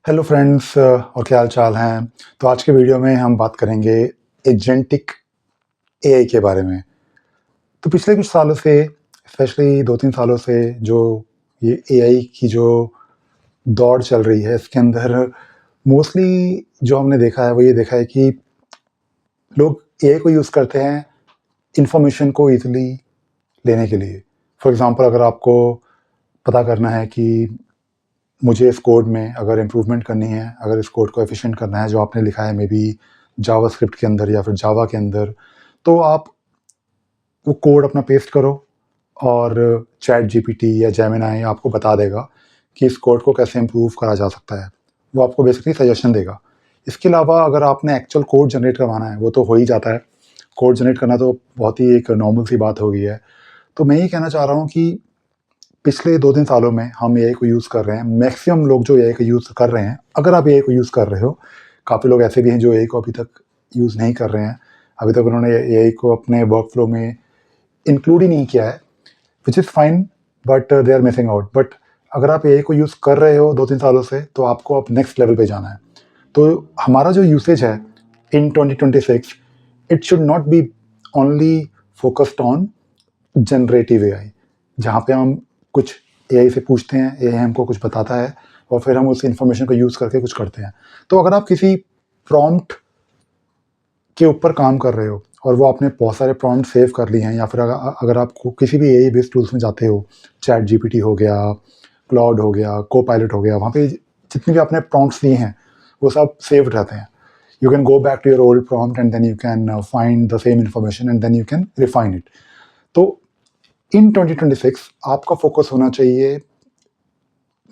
Hello friends और क्या हाल चाल हैं। तो आज के वीडियो में हम बात करेंगे एजेंटिक एआई के बारे में। तो पिछले कुछ सालों से स्पेशली 2-3 सालों से जो ये एआई की जो दौड़ चल रही है इसके अंदर मोस्टली जो हमने देखा है वो ये देखा है कि लोग एआई को यूज़ करते हैं इन्फॉर्मेशन को ईज़िली लेने के लिए। फॉर एग्ज़ाम्पल अगर आपको पता करना है कि मुझे इस कोड में अगर इम्प्रूवमेंट करनी है, अगर इस कोड को एफिशिएंट करना है जो आपने लिखा है मे बी जावास्क्रिप्ट के अंदर या फिर जावा के अंदर, तो आप वो कोड अपना पेस्ट करो और चैट जीपीटी या जेमिनी आपको बता देगा कि इस कोड को कैसे इम्प्रूव करा जा सकता है। वो आपको बेसिकली सजेशन देगा। इसके अलावा अगर आपने एक्चुअल कोड जनरेट करवाना है, वो तो हो ही जाता है। कोड जनरेट करना तो बहुत ही एक नॉर्मल सी बात हो गई है। तो मैं ये कहना चाह रहा हूँ कि पिछले 2-3 सालों में हम एआई को यूज़ कर रहे हैं। मैक्सिमम लोग जो एआई को यूज़ कर रहे हैं, अगर आप एआई को यूज़ कर रहे हो, काफ़ी लोग ऐसे भी हैं जो एआई को अभी तक यूज़ नहीं कर रहे हैं। अभी तक उन्होंने एआई को अपने वर्कफ्लो में इंक्लूड ही नहीं किया है, which is fine, but they are missing out. But अगर आप एआई को यूज़ कर रहे हो 2-3 सालों से, तो आपको अब नेक्स्ट लेवल पे जाना है। तो हमारा जो यूसेज है इन 2026, it should not be only focused on generative AI, जहाँ पे हम कुछ एआई से पूछते हैं, एआई हमको कुछ बताता है और फिर हम उस इन्फॉर्मेशन को यूज़ करके कुछ करते हैं। तो अगर आप किसी प्रॉम्प्ट के ऊपर काम कर रहे हो और वो आपने बहुत सारे प्रॉम्प्ट सेव कर लिए हैं, या फिर अगर आप किसी भी एआई बेस्ड टूल्स में जाते हो, चैट जीपीटी हो गया, क्लाउड हो गया, कोपायलट हो गया, वहाँ पे जितने भी आपने प्रॉम्प्ट्स दिए हैं वो सब सेव्ड रहते हैं। You can go back to your old prompt and then you can find the same information and then you can refine it. तो इन 2026 आपका फोकस होना चाहिए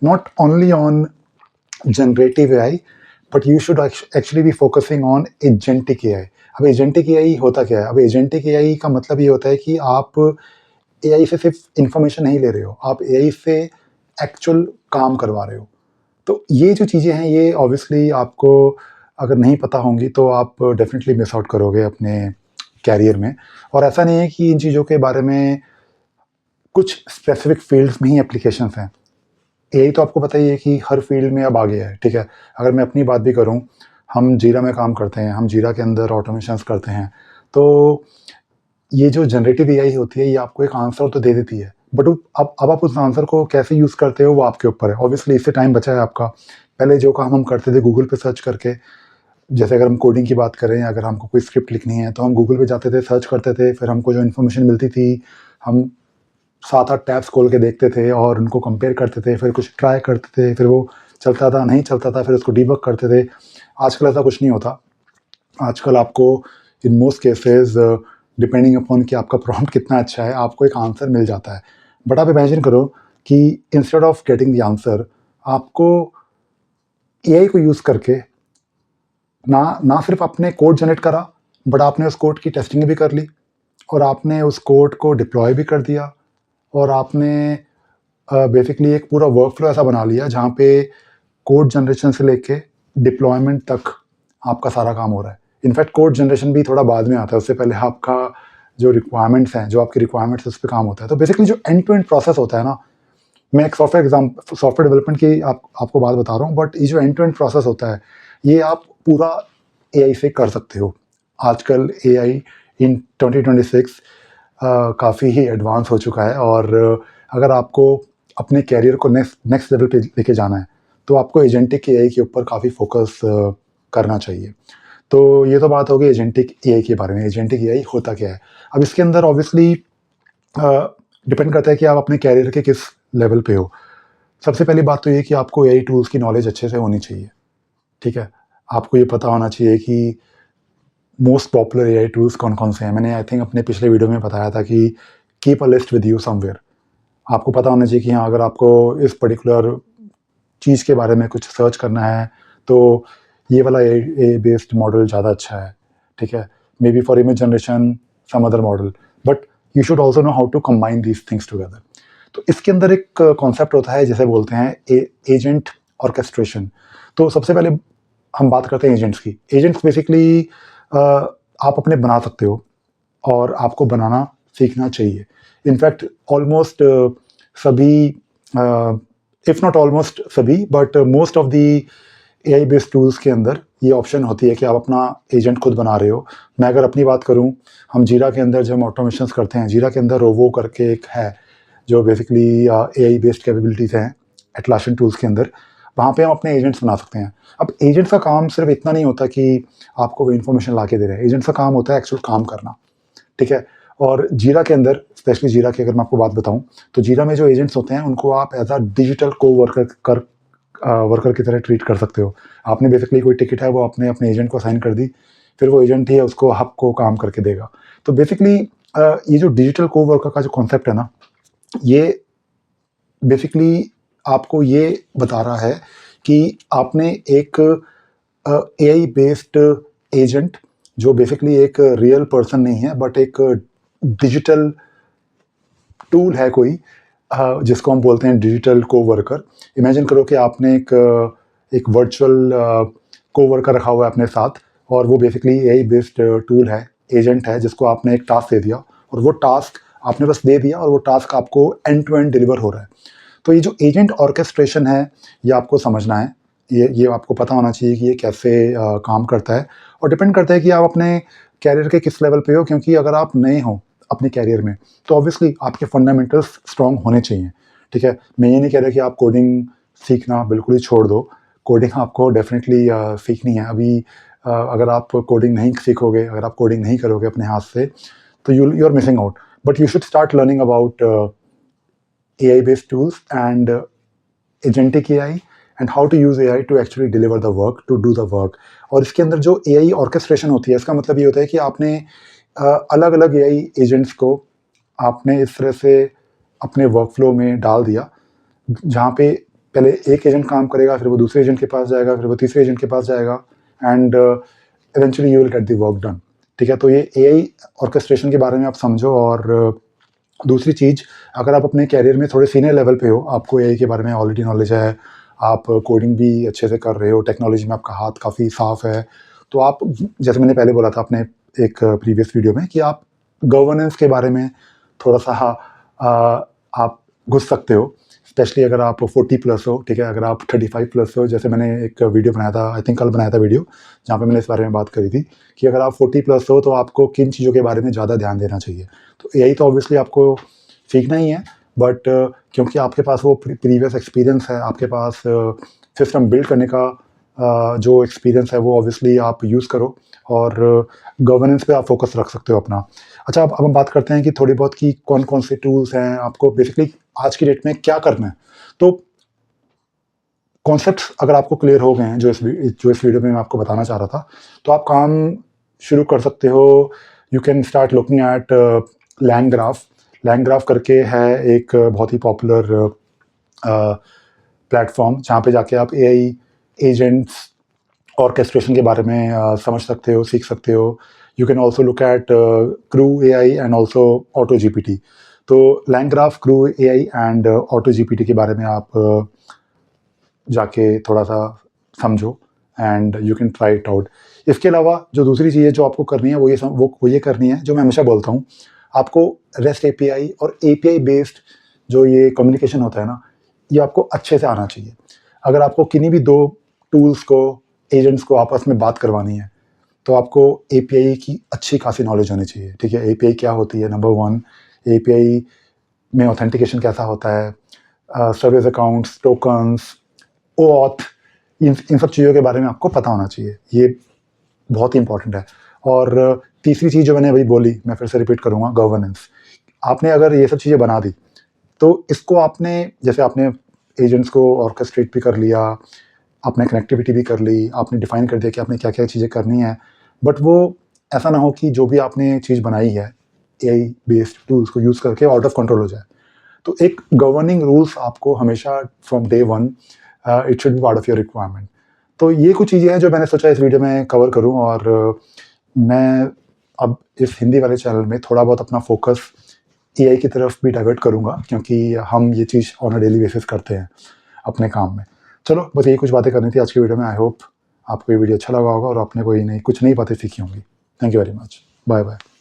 not only on generative AI, but you should actually be focusing on agentic AI. अब agentic AI होता क्या है? अब agentic AI का मतलब ये होता है कि आप AI से सिर्फ इंफॉर्मेशन नहीं ले रहे हो, आप AI से एक्चुअल काम करवा रहे हो। तो ये जो चीज़ें हैं ये ऑब्वियसली आपको अगर नहीं पता होंगी तो आप डेफिनेटली मिस आउट करोगे अपने कैरियर में। और ऐसा नहीं है कि इन चीज़ों के बारे में कुछ स्पेसिफिक फील्ड्स में ही एप्लीकेशंस हैं। एआई तो आपको पता ही है कि हर फील्ड में अब आ गया है, ठीक है? अगर मैं अपनी बात भी करूँ, हम जीरा में काम करते हैं, हम जीरा के अंदर ऑटोमेशंस करते हैं। तो ये जो जनरेटिव एआई होती है, ये आपको एक आंसर तो दे देती है, बट अब आप उस आंसर को कैसे यूज़ करते हो, वो आपके ऊपर है। ऑब्वियसली इससे टाइम बचा है आपका। पहले जो काम हम करते थे गूगल पे सर्च करके, जैसे अगर हम कोडिंग की बात करें, अगर हमको कोई स्क्रिप्ट लिखनी है, तो हम गूगल पे जाते थे, सर्च करते थे, फिर हमको जो इन्फॉर्मेशन मिलती थी, हम 7-8 टैब्स खोल के देखते थे और उनको कंपेयर करते थे, फिर कुछ ट्राई करते थे, फिर वो चलता था, नहीं चलता था, फिर उसको डीबग करते थे। आजकल ऐसा कुछ नहीं होता। आजकल आपको in most cases depending upon कि आपका प्रॉम्प्ट कितना अच्छा है, आपको एक आंसर मिल जाता है। बट आप इमेजिन करो कि instead of getting the answer, आपको एआई को यूज़ करके ना ना सिर्फ आपने कोड जनरेट करा, बट आपने उस कोड की टेस्टिंग भी कर ली और आपने उस कोड को डिप्लॉय भी कर दिया और आपने बेसिकली एक पूरा वर्कफ्लो ऐसा बना लिया जहाँ पे कोड जनरेशन से लेके डिप्लॉयमेंट तक आपका सारा काम हो रहा है। इनफैक्ट कोड जनरेशन भी थोड़ा बाद में आता है, उससे पहले आपका जो रिक्वायरमेंट्स हैं, जो आपकी रिक्वायरमेंट्स उस पे काम होता है। तो बेसिकली जो एंड टू एंड प्रोसेस होता है ना, मैं एक सॉफ्टवेयर डेवलपमेंट की आपको बात बता रहा हूँ, बट ये जो एंड टू एंड प्रोसेस होता है, ये आप पूरा एआई से कर सकते हो। आजकल एआई इन 2026 काफ़ी ही एडवांस हो चुका है और अगर आपको अपने कैरियर को नेक्स्ट नेक्स्ट लेवल पे लेके जाना है, तो आपको एजेंटिक एआई के ऊपर काफ़ी फोकस करना चाहिए। तो ये तो बात हो गई एजेंटिक एआई के बारे में। एजेंटिक एआई होता क्या है? अब इसके अंदर ऑब्वियसली डिपेंड करता है कि आप अपने कैरियर के किस लेवल पे हो। सबसे पहली बात तो ये कि आपको एआई टूल्स की नॉलेज अच्छे से होनी चाहिए, ठीक है? आपको ये पता होना चाहिए कि मोस्ट पॉपुलर एआई टूल्स कौन-कौन से हैं। मैंने आई थिंक अपने पिछले वीडियो में बताया था कि keep a list with you somewhere. आपको पता होना चाहिए कि हाँ, अगर आपको इस पर्टिकुलर चीज़ के बारे में कुछ सर्च करना है, तो ये वाला एआई बेस्ड मॉडल ज़्यादा अच्छा है, ठीक है? May be for image generation some other model, but you should also know how to combine these things together. तो इसके अंदर एक कॉन्सेप्ट होता है जिसे बोलते हैं एजेंट ऑर्केस्ट्रेशन। तो सबसे पहले हम बात करते हैं एजेंट्स की। एजेंट्स बेसिकली आप अपने बना सकते हो और आपको बनाना सीखना चाहिए। इनफैक्ट ऑलमोस्ट सभी, इफ नॉट ऑलमोस्ट सभी, but most of the AI based tools के अंदर ये ऑप्शन होती है कि आप अपना एजेंट खुद बना रहे हो। मैं अगर अपनी बात करूँ, हम जीरा के अंदर जब हम ऑटोमेशंस करते हैं, जीरा के अंदर रोबो करके एक है जो बेसिकली एआई बेस्ड कैपेबिलिटीज़ हैं एटलासियन टूल्स के अंदर, वहाँ पे हम अपने एजेंट्स बना सकते हैं। अब एजेंट्स का काम सिर्फ इतना नहीं होता कि आपको वो इन्फॉर्मेशन ला के दे रहे हैं, एजेंट्स का काम होता है एक्चुअल काम करना, ठीक है? और जीरा के अंदर, स्पेशली जीरा की अगर मैं आपको बात बताऊँ, तो जीरा में जो एजेंट्स होते हैं उनको आप एज अ डिजिटल वर्कर की तरह ट्रीट कर सकते हो। आपने बेसिकली कोई टिकट है वो आपने अपने एजेंट को असाइन कर दी, फिर वो एजेंट ही है उसको हब को काम करके देगा। तो बेसिकली ये जो डिजिटल को वर्कर का जो कॉन्सेप्ट है ना, ये बेसिकली आपको ये बता रहा है कि आपने एक एआई बेस्ड एजेंट, जो बेसिकली एक रियल पर्सन नहीं है बट एक डिजिटल टूल है कोई, जिसको हम बोलते हैं डिजिटल कोवर्कर। इमेजिन करो कि आपने एक वर्चुअल कोवर्कर रखा हुआ है अपने साथ, और वो बेसिकली एआई बेस्ड टूल है, एजेंट है, जिसको आपने एक टास्क दे दिया और वो टास्क आपने बस दे दिया और वो टास्क आपको एंड टू एंड डिलीवर हो रहा है। तो ये जो एजेंट ऑर्केस्ट्रेशन है, ये आपको समझना है, ये आपको पता होना चाहिए कि ये कैसे काम करता है, और डिपेंड करता है कि आप अपने कैरियर के किस लेवल पे हो। क्योंकि अगर आप नए हो अपने कैरियर में, तो ऑब्वियसली आपके फंडामेंटल्स स्ट्रॉन्ग होने चाहिए, ठीक है? मैं ये नहीं कह रहा कि आप कोडिंग सीखना बिल्कुल ही छोड़ दो, कोडिंग आपको डेफिनेटली सीखनी है। अभी अगर आप कोडिंग नहीं सीखोगे, अगर आप कोडिंग नहीं करोगे अपने हाथ से, तो you are missing out. But you should start learning about AI based tools and agentic AI and how to use AI to actually deliver the work, to do the work। और इसके अंदर जो AI orchestration होती है, इसका मतलब ये होता है कि आपने अलग अलग AI एजेंट्स को आपने इस तरह से अपने वर्क फ्लो में डाल दिया, जहाँ पे पहले एक एजेंट काम करेगा, फिर वो दूसरे एजेंट के पास जाएगा, फिर वो तीसरे एजेंट के पास जाएगा, and eventually you will get the work done, ठीक है? तो ये AI ऑर्केस्ट्रेशन के बारे में आप समझो। और दूसरी चीज़, अगर आप अपने कैरियर में थोड़े सीनियर लेवल पे हो, आपको एआई के बारे में ऑलरेडी नॉलेज है, आप कोडिंग भी अच्छे से कर रहे हो, टेक्नोलॉजी में आपका हाथ काफ़ी साफ़ है, तो आप, जैसे मैंने पहले बोला था अपने एक प्रीवियस वीडियो में, कि आप गवर्नेंस के बारे में थोड़ा-सा आप घुस सकते हो, स्पेशली अगर आप 40 प्लस हो, ठीक है? अगर आप 35 प्लस हो, जैसे मैंने एक वीडियो बनाया था, आई थिंक कल बनाया था वीडियो, जहाँ पे मैंने इस बारे में बात करी थी कि अगर आप 40 प्लस हो तो आपको किन चीज़ों के बारे में ज़्यादा ध्यान देना चाहिए। तो यही तो ऑब्वियसली आपको सीखना ही है, बट क्योंकि आपके पास वो प्रीवियस एक्सपीरियंस है, आपके पास सिस्टम बिल्ड करने का जो एक्सपीरियंस है, वो ऑब्वियसली आप यूज़ करो, और गवर्नेंस पे आप फोकस रख सकते हो अपना। अच्छा, अब हम बात करते हैं कि थोड़ी बहुत कि कौन-कौन से टूल्स हैं, आपको बेसिकली आज की डेट में क्या करना है। तो कॉन्सेप्ट्स अगर आपको क्लियर हो गए हैं, जो इस वीडियो में मैं आपको बताना चाह रहा था, तो आप काम शुरू कर सकते हो। You can start looking at लैंग्राफ। लैंग्राफ करके है एक बहुत ही पॉपुलर प्लेटफॉर्म, जहाँ पे जाके आप एआई एजेंट्स ऑर्केस्ट्रेशन के बारे में समझ सकते हो, सीख सकते हो। You can also look at Crew AI and also Auto GPT. तो LangGraph, Crew AI and Auto GPT के बारे में आप जाके थोड़ा सा समझो, and you can try it out. इसके अलावा जो दूसरी चीज़ है जो आपको करनी है, वो ये करनी है, जो मैं हमेशा बोलता हूँ, आपको रेस्ट एपीआई और एपीआई बेस्ड जो ये कम्युनिकेशन होता है ना, ये आपको अच्छे से आना चाहिए। अगर आपको किन्हीं भी दो टूल्स को, एजेंट्स को आपस में बात करवानी है, तो आपको एपीआई की अच्छी खासी नॉलेज होनी चाहिए, ठीक है? एपीआई क्या होती है, नंबर 1, एपीआई में ऑथेंटिकेशन कैसा होता है, सर्विस अकाउंट्स, टोकन्स, ओऑथ, इन सब चीज़ों के बारे में आपको पता होना चाहिए, ये बहुत ही इंपॉर्टेंट है। और तीसरी चीज़ जो मैंने अभी बोली, मैं फिर से रिपीट करूँगा, गवर्नेंस। आपने अगर ये सब चीज़ें बना दी, तो इसको आपने, जैसे आपने एजेंट्स को ऑर्केस्ट्रेट भी कर लिया, आपने कनेक्टिविटी भी कर ली, आपने डिफाइन कर दिया कि आपने क्या-क्या चीज़ें करनी है, बट वो ऐसा ना हो कि जो भी आपने चीज़ बनाई है, एआई बेस्ड टूल्स को यूज़ करके आउट ऑफ कंट्रोल हो जाए। तो एक गवर्निंग रूल्स आपको हमेशा from day 1 it should be part of your requirement. तो ये कुछ चीज़ें हैं जो मैंने सोचा इस वीडियो में कवर करूँ, और मैं अब इस हिंदी वाले चैनल में थोड़ा बहुत अपना फोकस एआई की तरफ भी डाइवर्ट करूँगा, क्योंकि हम ये चीज़ ऑन अ डेली बेसिस करते हैं अपने काम में। चलो, बस यही कुछ बातें करनी थी आज की वीडियो में। आई होप आपको ये वीडियो अच्छा लगा होगा और आपने कुछ नई बातें सीखी होंगी। Thank you very much. Bye bye.